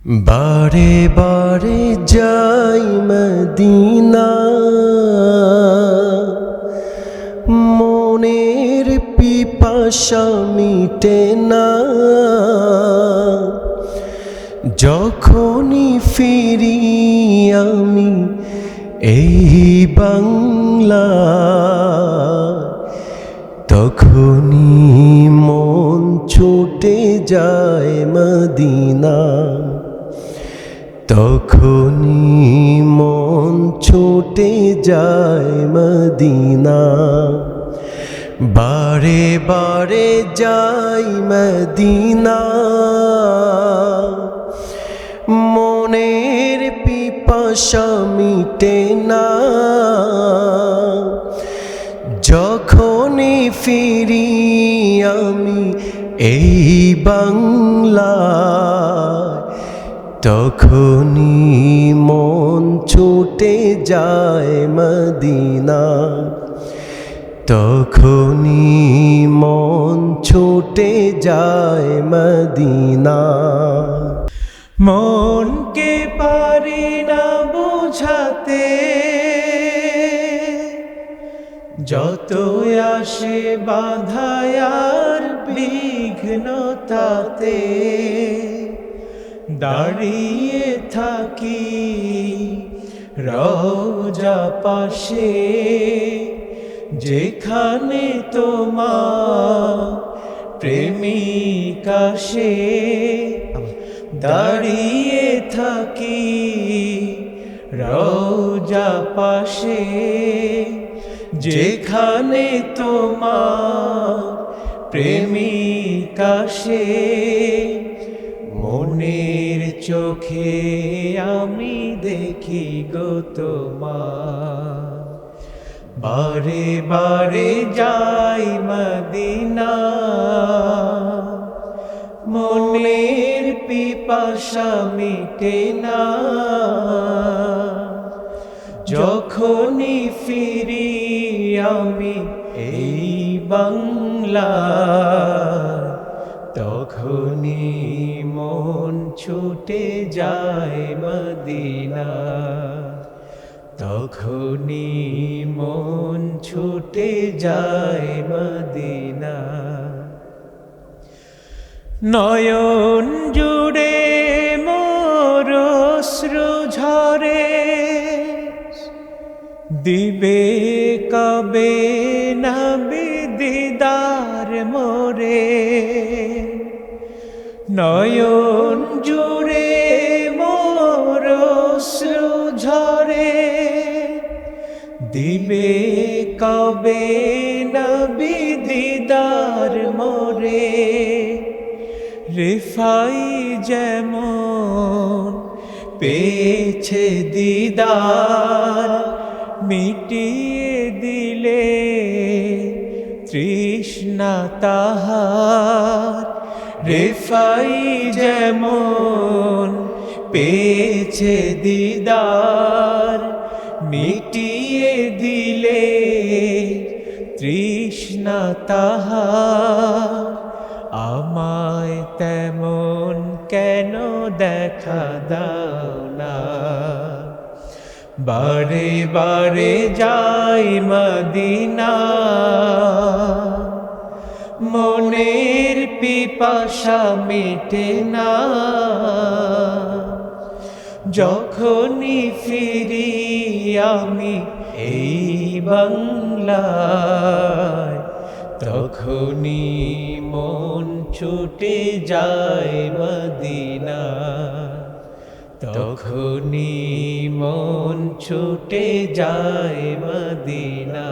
বারে বারে যাই মদিনা, মনের পিপাসা মিটে না। যখনই ফিরি আমি এই বাংলা, তখনই মন ছুটে যায় মদিনা। তখনই মন ছুটে যায় মদিনা। বারে বারে যাই মদিনা, মনের পিপাসা মিটে না। যখনই ফিরি আমি এই বাংলা, তখনই মন ছুটে যায় মদিনা। তখনই মন ছুটে যায় মদিনা। মনকে পারি না বুঝাতে, যত আসে বাধায় আর বিঘ্নতাতে। দাঁড়িয়ে থাকি রওজা পাশে, যেখানে তোমার প্রেমিক আসে। দাঁড়িয়ে থাকি রওজা পাশে, যেখানে তোমার প্রেমিক আসে। মনের চোখে আমি দেখি গো তোমার, বারে বারে যাই মদিনা। মনের পিপাসা মিটে না। যখনই ফিরি আমি এই বাংলা, তখনই মন ছুটে যায় মদিনা। তখনই মন ছুটে যায় মদিনা। নয়ন জুড়ে মোর অশ্রু ঝরে, দিবে কবে নবী দিদার মোরে। নয়ন জুড়ে মোর অশ্রু ঝরে, দিবে কবে নবী দিদার মোরে। রিফাই যেমন পেয়েছে দিদার, মিটিয়ে দিলে তৃষ্ণা তাহার। রিফাই যেমন পেয়েছে দিদার, মিটিয়ে দিলে তৃষ্ণা তাহার। আমায় তেমন কেন দেখা দাও না, বারে বারে যাই মদিনা। মনের পিপাসা মিটে না। যখনই ফিরি আমি এই বাংলায়, তখনই মন ছুটে যায় মদিনা। তখনই মন ছুটে যায় মদিনা।